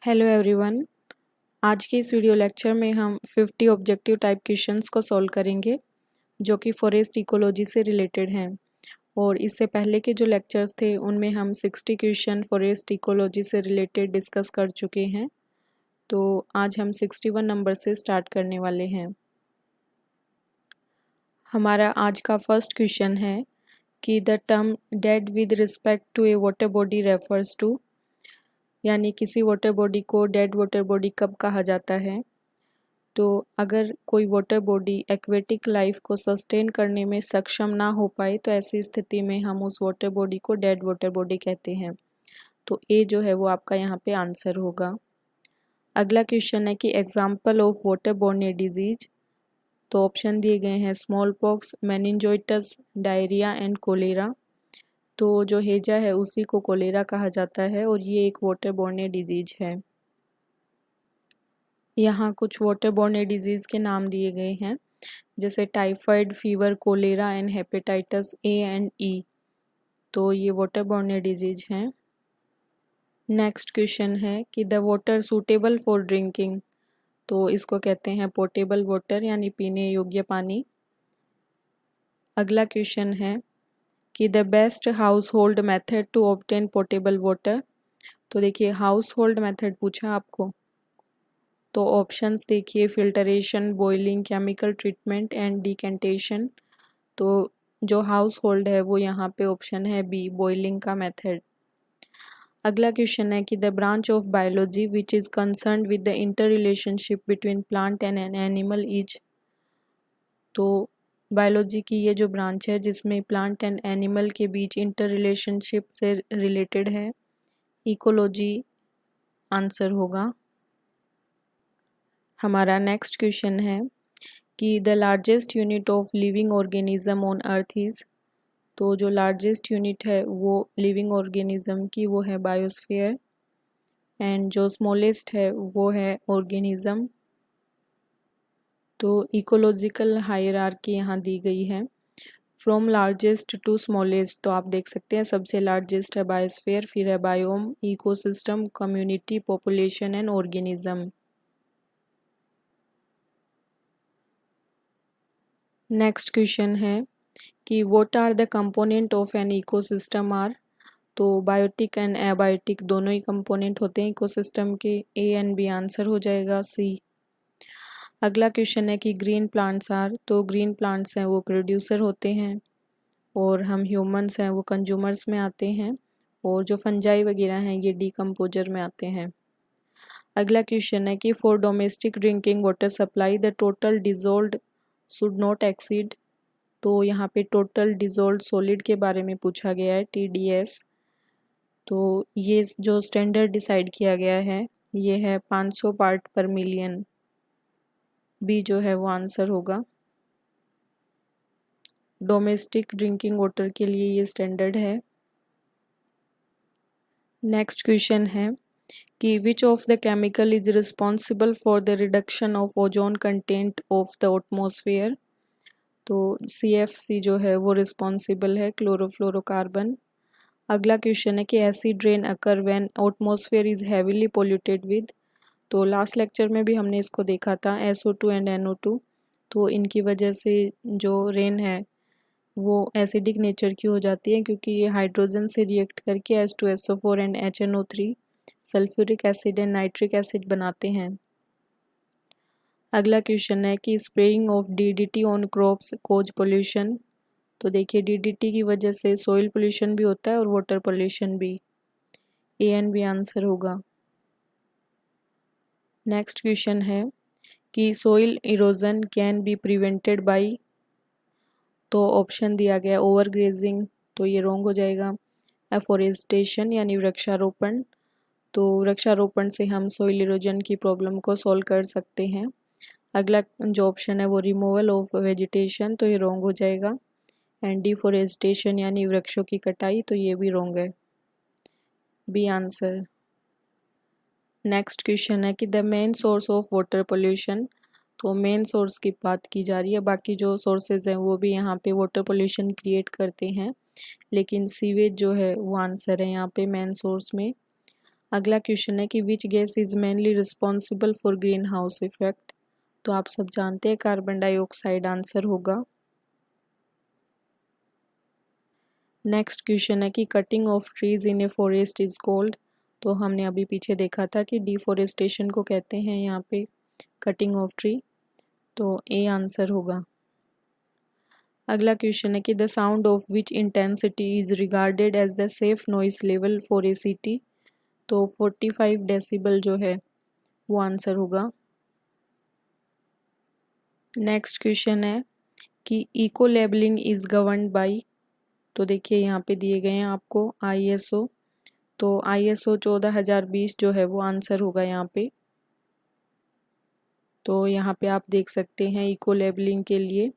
Hello everyone. आज के इस वीडियो लेक्चर में हम 50 ऑब्जेक्टिव टाइप क्वेश्चंस को सॉल्व करेंगे जो कि फॉरेस्ट इकोलॉजी से रिलेटेड हैं। और इससे पहले के जो लेक्चर्स थे उनमें हम 60 क्वेश्चन फॉरेस्ट इकोलॉजी से रिलेटेड डिस्कस कर चुके हैं। तो आज हम 61 नंबर से स्टार्ट करने वाले हैं। हमारा आज का फर्स्ट क्वेश्चन है कि the term dead with respect to a water body refers to, यानी किसी वाटर बॉडी को डेड वाटर बॉडी कब कहा जाता है। तो अगर कोई वाटर बॉडी एक्वेटिक लाइफ को सस्टेन करने में सक्षम ना हो पाए तो ऐसी स्थिति में हम उस वाटर बॉडी को डेड वाटर बॉडी कहते हैं। तो ए जो है वो आपका यहाँ पे आंसर होगा। अगला क्वेश्चन है कि example of water borne disease. तो ऑप्शन दिए गए हैं small pox, meningitis, diarrhoea and cholera. तो जो हेजा है उसी को कोलेरा कहा जाता है और ये एक वाटर बोर्न डिजीज है। यहाँ कुछ वाटर बोर्न डिजीज़ के नाम दिए गए हैं जैसे typhoid, fever, cholera and hepatitis A and E. तो ये वाटर बोर्न डिजीज हैं। नेक्स्ट क्वेश्चन है कि the water suitable for drinking. तो इसको कहते हैं पोर्टेबल वाटर यानी पीने योग्य पानी। अगला क्वेश्चन है कि the best house hold method to obtain portable water. तो देखिए हाउस होल्ड मेथड पूछा आपको, तो ऑप्शंस देखिए filtration, boiling, chemical treatment and decantation. तो जो हाउस होल्ड है वो यहाँ पे ऑप्शन है बी, बॉइलिंग का मेथड। अगला क्वेश्चन है कि the branch of biology which is concerned with the inter relationship between plant and an animal is. तो बायोलॉजी की ये जो ब्रांच है जिसमें प्लांट एंड एनिमल के बीच इंटर रिलेशनशिप से रिलेटेड है, इकोलॉजी आंसर होगा। हमारा नेक्स्ट क्वेश्चन है कि the largest unit of living organism on earth is. तो जो लार्जेस्ट यूनिट है वो लिविंग ऑर्गेनिज्म की वो है बायोस्फीयर एंड जो स्मॉलेस्ट है वो है ऑर्गेनिज्म। तो इकोलॉजिकल हायरार्की यहाँ दी गई है फ्रॉम लार्जेस्ट टू स्मॉलेस्ट। तो आप देख सकते हैं सबसे लार्जेस्ट है बायोस्फीयर, फिर है biome, ecosystem, community, population and organism. Next question है कि what are the component of an ecosystem are. तो बायोटिक एंड एबायोटिक दोनों ही कंपोनेंट होते हैं इकोसिस्टम के। ए एंड बी आंसर हो जाएगा सी। अगला क्वेश्चन है कि ग्रीन प्लांट्स आर। तो ग्रीन प्लांट्स हैं वो प्रोड्यूसर होते हैं और हम ह्यूमंस हैं वो कंज्यूमर्स में आते हैं, और जो फंजाई वगैरह हैं ये डिकम्पोजर में आते हैं। अगला क्वेश्चन है कि for domestic drinking water supply the total dissolved should not exceed. तो यहाँ पे टोटल डिजोल्व्ड सॉलिड के बारे में पूछा गया है, TDS। तो ये जो स्टैंडर्ड डिसाइड किया गया है ये है 500 पार्ट पर मिलियन। बी जो है वो आंसर होगा। डोमेस्टिक ड्रिंकिंग वाटर के लिए ये स्टैंडर्ड है। नेक्स्ट क्वेश्चन है कि which of the chemical is responsible for the reduction of ozone content of the atmosphere. तो CFC जो है वो रिस्पॉन्सिबल है, क्लोरोफ्लोरोकार्बन। अगला क्वेश्चन है कि acid rain occur when atmosphere is heavily polluted with. तो लास्ट लेक्चर में भी हमने इसको देखा था, SO2 एंड NO2। तो इनकी वजह से जो रेन है वो एसिडिक नेचर की हो जाती है क्योंकि ये हाइड्रोजन से रिएक्ट करके H2SO4 and HNO3 sulphuric acid and nitric acid बनाते हैं। अगला क्वेश्चन है कि spraying of DDT on crops cause pollution. तो देखिए DDT की वजह से सॉइल पोल्यूशन भी होता है और वाटर पोल्यूशन भी। ए एंड बी आंसर होगा। नेक्स्ट क्वेश्चन है कि soil erosion can be prevented by. तो ऑप्शन दिया गया ओवर ग्रेजिंग, तो ये रॉन्ग हो जाएगा। एफोरेस्टेशन यानी वृक्षारोपण। तो वृक्षारोपण से हम सॉइल इरोजन की प्रॉब्लम को सॉल्व कर सकते हैं। अगला जो ऑप्शन है वो रिमूवल ऑफ वेजिटेशन, तो ये रॉन्ग हो जाएगा। एंड डिफोरेस्टेशन यानी वृक्षों की कटाई, तो ये भी रॉन्ग है। B answer. नेक्स्ट क्वेश्चन है कि the main source of water pollution. तो मेन सोर्स की बात की जा रही है, बाकी जो सोर्सेज हैं वो भी यहाँ पे वाटर पोल्यूशन क्रिएट करते हैं, लेकिन सीवेज जो है वो आंसर है यहाँ पे मेन सोर्स में। अगला क्वेश्चन है कि which gas is mainly responsible for green house effect. तो आप सब जानते हैं कार्बन डाइऑक्साइड आंसर होगा। नेक्स्ट क्वेश्चन है कि cutting of trees in a forest is called. तो हमने अभी पीछे देखा था कि डिफॉरेस्टेशन को कहते हैं यहाँ पे कटिंग ऑफ ट्री, तो ए आंसर होगा। अगला क्वेश्चन है कि the sound of which intensity is regarded as the safe noise level for a city. तो 45 डेसिबल जो है वो आंसर होगा। नेक्स्ट क्वेश्चन है कि eco labelling is governed by. तो देखिए यहाँ पे दिए गए हैं आपको ISO, तो ISO 14020 जो है वो आंसर होगा यहाँ पे। तो यहाँ पे आप देख सकते हैं इको लेबलिंग के लिए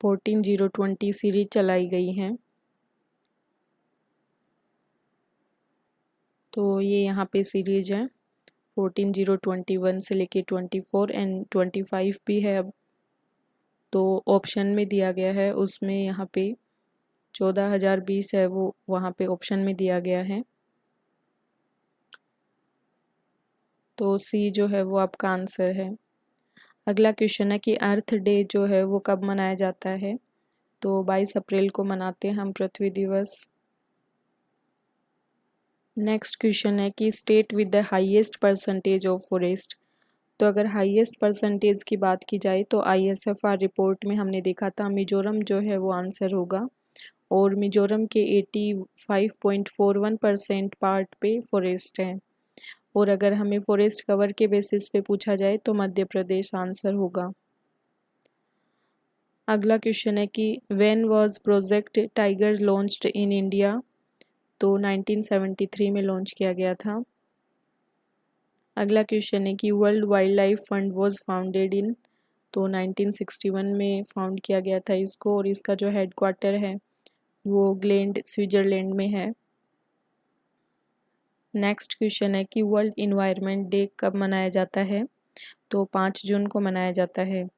14020 सीरीज चलाई गई हैं। तो ये यहाँ पे सीरीज है 14021 से लेके 24 एंड 25 भी है अब। तो ऑप्शन में दिया गया है उसमें यहाँ पे 14020 है वो वहाँ पे ऑप्शन में दिया गया है। तो सी जो है वो आपका आंसर है। अगला क्वेश्चन है कि अर्थ डे जो है वो कब मनाया जाता है। तो 22 अप्रैल को मनाते हैं हम पृथ्वी दिवस। नेक्स्ट क्वेश्चन है कि state with the highest percentage of forest. तो अगर हाईएस्ट परसेंटेज की बात की जाए तो ISFR रिपोर्ट में हमने देखा था मिजोरम जो है वो आंसर होगा, और मिजोरम के 85.41% पार्ट पे फॉरेस्ट है। और अगर हमें फॉरेस्ट कवर के बेसिस पे पूछा जाए तो मध्य प्रदेश आंसर होगा। अगला क्वेश्चन है कि when was project tiger launched in India. तो 1973 में लॉन्च किया गया था। अगला क्वेश्चन है कि world wild life fund was founded in. तो 1961 में फाउंड किया गया था इसको, और इसका जो हेडक्वार्टर है वो ग्लेंड स्विट्जरलैंड में है। नेक्स्ट क्वेश्चन है कि वर्ल्ड इन्वायरमेंट डे कब मनाया जाता है। तो 5 जून को मनाया जाता है।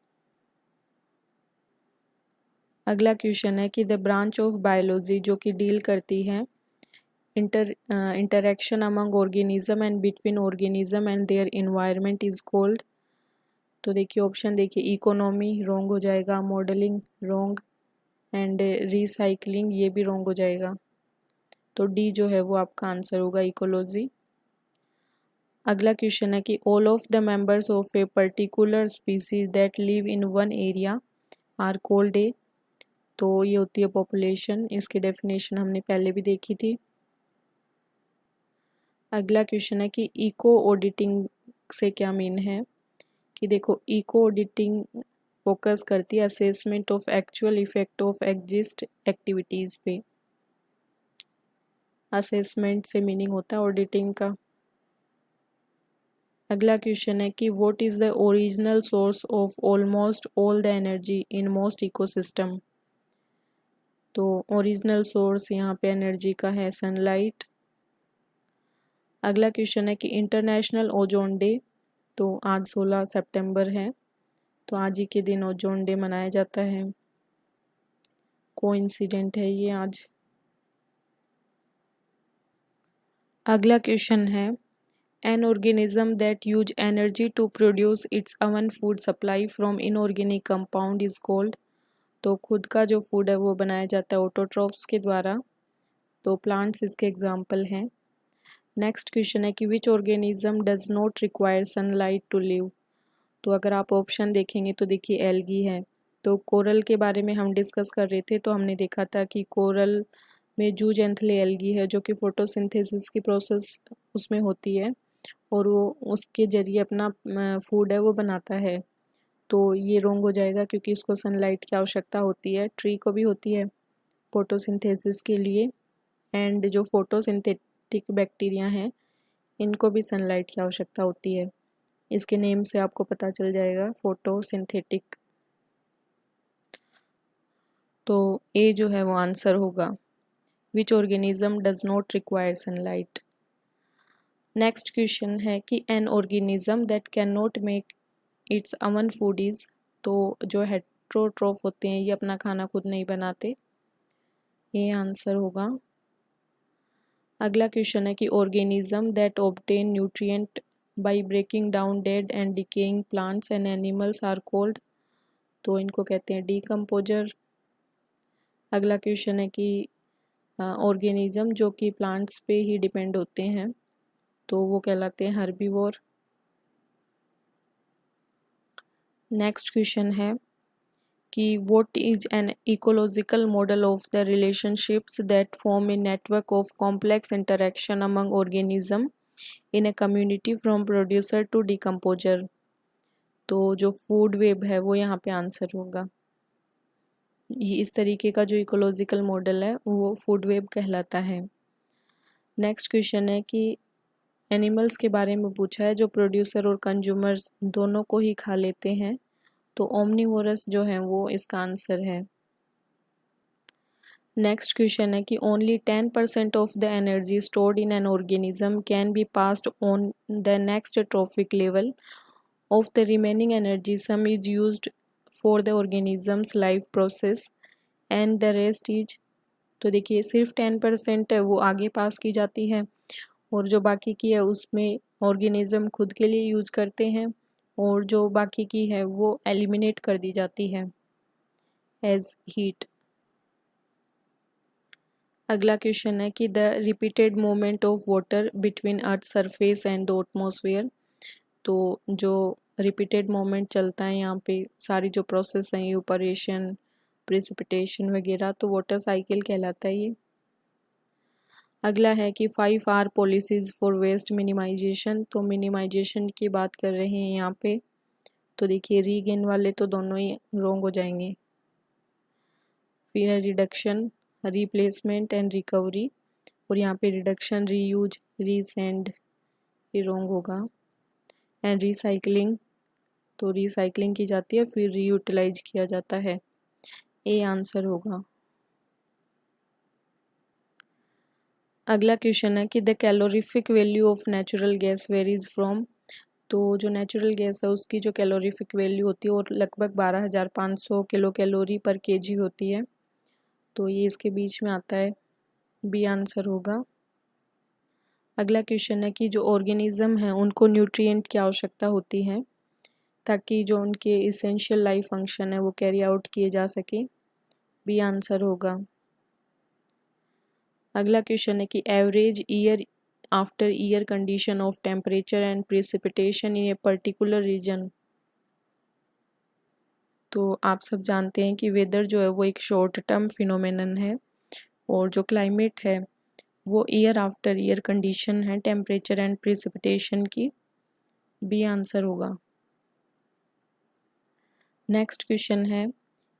अगला क्वेश्चन है कि द ब्रांच ऑफ बायोलॉजी जो कि डील करती है interaction among organism and between organism and their environment is called. तो देखिए ऑप्शन देखिए, इकोनॉमी रॉन्ग हो जाएगा, मॉडलिंग रॉन्ग, एंड रिसाइकलिंग ये भी रॉन्ग हो जाएगा। तो डी जो है वो आपका आंसर होगा, इकोलॉजी। अगला क्वेश्चन है कि all of the members of a particular species that live in one area are called a. तो ये होती है पॉपुलेशन, इसकी डेफिनेशन हमने पहले भी देखी थी। अगला क्वेश्चन है कि इको ऑडिटिंग से क्या मीन है। कि देखो इको ऑडिटिंग फोकस करती है assessment of actual effect of exist activities पे। असेसमेंट से मीनिंग होता है ऑडिटिंग का। अगला क्वेश्चन है कि what is the original source of almost all the energy in most ecosystem. तो ओरिजिनल सोर्स यहाँ पे एनर्जी का है सनलाइट। अगला क्वेश्चन है कि इंटरनेशनल ओजोन डे। तो आज 16 सितंबर है, तो आज ही के दिन ओजोन डे मनाया जाता है। कोइंसिडेंट है ये आज। अगला क्वेश्चन है an organism that use energy to produce its own food supply from inorganic compound is called. तो खुद का जो फूड है वो बनाया जाता है ऑटोट्रॉफ्स के द्वारा। तो प्लांट्स इसके एग्जाम्पल हैं। नेक्स्ट क्वेश्चन है कि which organism does not require sunlight to live. तो अगर आप ऑप्शन देखेंगे तो देखिए एल्गी है। तो कोरल के बारे में हम डिस्कस कर रहे थे, तो हमने देखा था कि कोरल में जूजेंथले एल्गी है जो कि फोटोसिंथेसिस की प्रोसेस उसमें होती है, और वो उसके जरिए अपना फूड है वो बनाता है। तो ये रोंग हो जाएगा क्योंकि इसको सनलाइट की आवश्यकता होती है, ट्री को भी होती है फोटोसिंथेसिस के लिए, एंड जो फोटोसिंथेटिक बैक्टीरिया हैं इनको भी सनलाइट की आवश्यकता होती है। इसके नेम से आपको पता चल जाएगा फोटोसिंथेटिक। तो ए जो है वो आंसर होगा, विच organism does not require sunlight. Next question है कि N organism that can not make it's own food is. तो जो हेट्रोट्रोफ होते हैं ये अपना खाना खुद नहीं बनाते, ये आंसर होगा। अगला क्वेश्चन है कि organism that obtain nutrient by breaking down dead and decaying plants and animals are called, तो इनको कहते हैं डीकम्पोजर। अगला क्वेश्चन है कि ऑर्गेनिज्म जो कि प्लांट्स पे ही डिपेंड होते हैं तो वो कहलाते हैं हर्बीवोर। नेक्स्ट क्वेश्चन है कि what is an ecological model of the relationships that form a network of complex interaction among organism in a community from producer to decomposer, तो जो फूड वेब है वो यहाँ पे आंसर होगा। ये इस तरीके का जो इकोलॉजिकल मॉडल है वो फूड वेब कहलाता है। नेक्स्ट क्वेश्चन है कि एनिमल्स के बारे में पूछा है जो प्रोड्यूसर और कंज्यूमर्स दोनों को ही खा लेते हैं, तो ओमनिवोरस जो है वो इसका आंसर है। नेक्स्ट क्वेश्चन है कि only 10% of the energy stored in an organism can be passed on the next trophic level of the remaining energy some is used for the organisms life process and the rest is, तो देखिए सिर्फ 10% है वो आगे पास की जाती है और जो बाकी की है उसमें ऑर्गेनिज्म खुद के लिए यूज करते हैं और जो बाकी की है वो एलिमिनेट कर दी जाती है एज हीट। अगला क्वेश्चन है कि the repeated movement of water between earth surface and the atmosphere, तो जो रिपीटेड मूवमेंट चलता है यहाँ पे सारी जो प्रोसेस हैं इवेपोरेशन प्रेसिपिटेशन वगैरह, तो वाटर साइकिल कहलाता है ये। अगला है कि 5R policies for waste minimisation, तो मिनिमाइजेशन की बात कर रहे हैं यहाँ पे, तो देखिए रीगेन वाले तो दोनों ही रॉन्ग हो जाएंगे। फिर है रिडक्शन रिप्लेसमेंट एंड रिकवरी, और यहाँ पे रिडक्शन रीयूज रीसेंड ये रॉन्ग होगा। एंड रिसाइकलिंग, तो रिसाइकलिंग की जाती है फिर रीयूटिलाइज किया जाता है, ए आंसर होगा। अगला क्वेश्चन है कि the calorific value of natural gas varies from, तो जो नेचुरल गैस है उसकी जो कैलोरीफिक वैल्यू होती है वो लगभग 12,500 किलो कैलोरी पर केजी होती है, तो ये इसके बीच में आता है, बी आंसर होगा। अगला क्वेश्चन है कि जो ऑर्गेनिज्म हैं उनको न्यूट्रिएंट की आवश्यकता होती है ताकि जो उनके इसेंशियल लाइफ फंक्शन है वो कैरी आउट किए जा सके, बी आंसर होगा। अगला क्वेश्चन है कि average year after year condition of temperature and precipitation in a particular region, तो आप सब जानते हैं कि वेदर जो है वो एक शॉर्ट टर्म फिनोमेनन है और जो क्लाइमेट है वो ईयर आफ्टर ईयर कंडीशन है टेम्परेचर एंड प्रेसिपिटेशन की, बी आंसर होगा। नेक्स्ट क्वेश्चन है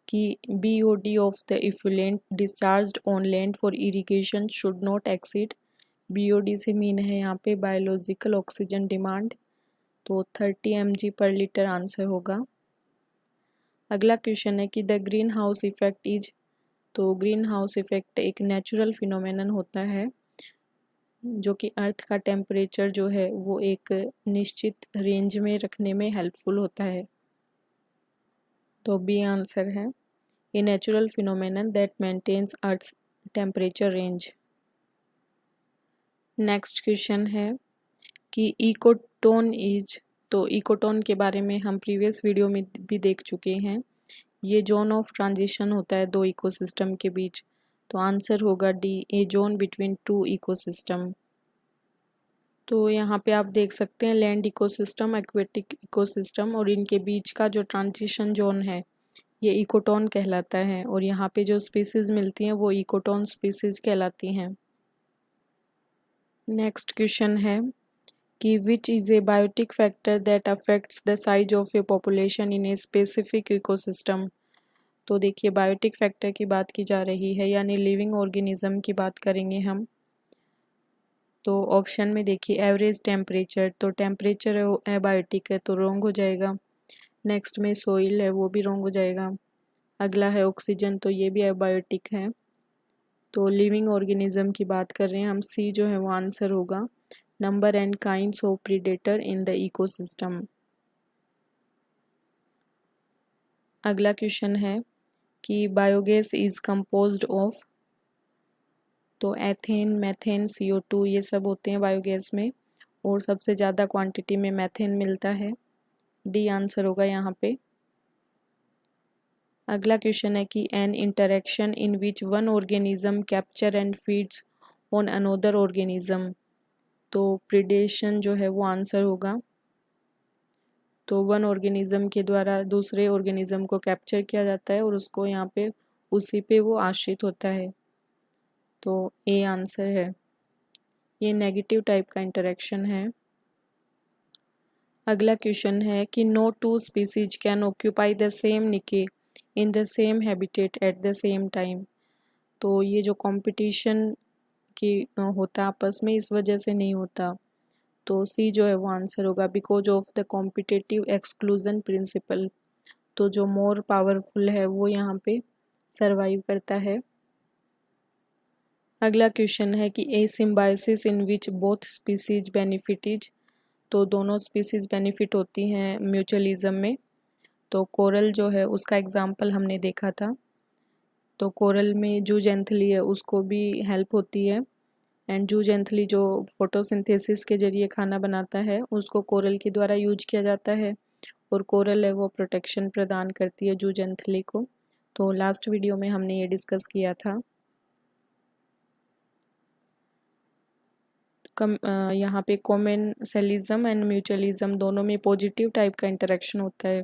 कि BOD of the effluent discharged on land for irrigation should not exceed, BOD से मीन है यहाँ पे बायोलॉजिकल ऑक्सीजन डिमांड, तो 30 mg पर लीटर आंसर होगा। अगला क्वेश्चन है कि the green house effect is, तो ग्रीन हाउस इफेक्ट एक नेचुरल फिनोमेनन होता है जो कि अर्थ का टेम्परेचर जो है वो एक निश्चित रेंज में रखने में हेल्पफुल होता है, तो बी आंसर है, a natural phenomenon that maintains earth's temperature range. Next question है कि इकोटोन इज, तो इकोटोन के बारे में हम प्रीवियस वीडियो में भी देख चुके हैं, ये जोन ऑफ ट्रांजिशन होता है दो इकोसिस्टम के बीच, तो आंसर होगा डी, ए जोन बिटवीन टू इकोसिस्टम। तो यहाँ पे आप देख सकते हैं लैंड इकोसिस्टम एक्वेटिक इकोसिस्टम और इनके बीच का जो ट्रांजिशन जोन है ये इकोटोन कहलाता है और यहाँ पे जो स्पीसीज मिलती हैं वो इकोटोन स्पीसीज कहलाती हैं। नेक्स्ट क्वेश्चन है कि which is a biotic factor that affects the size of a population in a specific ecosystem, तो देखिए बायोटिक फैक्टर की बात की जा रही है यानी लिविंग ऑर्गेनिज्म की बात करेंगे हम, तो ऑप्शन में देखिए एवरेज टेम्परेचर, तो टेम्परेचर है बायोटिक है तो रॉन्ग हो जाएगा। नेक्स्ट में सोइल है वो भी रॉन्ग हो जाएगा। अगला है ऑक्सीजन, तो ये भी एबायोटिक है, तो लिविंग ऑर्गेनिज्म की बात कर रहे हैं हम, सी जो है वो आंसर होगा, number and kinds of predator in the ecosystem. अगला क्वेश्चन है कि बायोगैस इज कंपोज्ड ऑफ, तो एथेन, मैथेन, CO2 ये सब होते हैं बायोगैस में, और सबसे ज़्यादा क्वांटिटी में मैथेन मिलता है। डी आंसर होगा यहाँ पे। अगला क्वेश्चन है कि N interaction in which one organism capture and feeds on another organism. तो प्रिडेशन जो है वो आंसर होगा। तो वन ऑर्गेनिज्म के द्वारा दूसरे ऑर्गेनिज्म को कैप्चर किया जाता है और उसको यहाँ पे उसी पे वो आश्रित होता है। तो ए आंसर है। ये नेगेटिव टाइप का इंटरेक्शन है। अगला क्वेश्चन है कि no two species can occupy the same niche in the same habitat at the same time. तो ये जो कंपटीशन की होता है आपस में, इस वजह से नहीं होता। तो सी जो है वो आंसर होगा, because of the competitive exclusion principle. तो जो मोर पावरफुल है वो यहाँ पे सरवाइव करता है। अगला क्वेश्चन है कि a symbiosis in which both species benefits. तो दोनों स्पीसीज बेनिफिट होती हैं म्यूचुअलिज्म में। तो कोरल जो है उसका एग्जाम्पल हमने देखा था। तो कोरल में जूजेंथली है उसको भी हेल्प होती है, एंड जूजेंथली जो फोटोसिंथेसिस के जरिए खाना बनाता है उसको कोरल के द्वारा यूज किया जाता है, और कोरल है वो प्रोटेक्शन प्रदान करती है जूजेंथली को। तो लास्ट वीडियो में हमने ये डिस्कस किया था। यहाँ पे कॉमेंसेलिज्म एंड म्यूचुअलिज्म दोनों में पॉजिटिव टाइप का इंटरेक्शन होता है,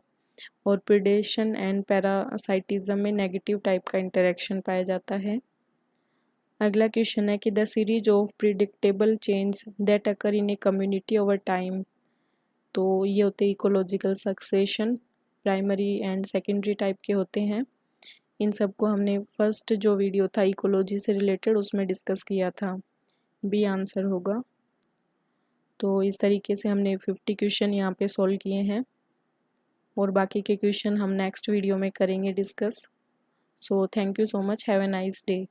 और प्रिडेशन एंड पैरासाइटिज्म में नेगेटिव टाइप का इंटरेक्शन पाया जाता है। अगला क्वेश्चन है कि the series of predictable change that occur in a community over time. तो ये होते ecological succession, primary and secondary type के होते हैं। इन सबको हमने फर्स्ट जो वीडियो था इकोलॉजी से रिलेटेड उसमें डिस्कस किया था। बी आंसर होगा। तो इस तरीके से हमने 50 क्वेश्चन यहाँ पे सॉल्व किए हैं, और बाकी के क्वेश्चन हम नेक्स्ट वीडियो में करेंगे discuss. So thank you so much, have a nice day.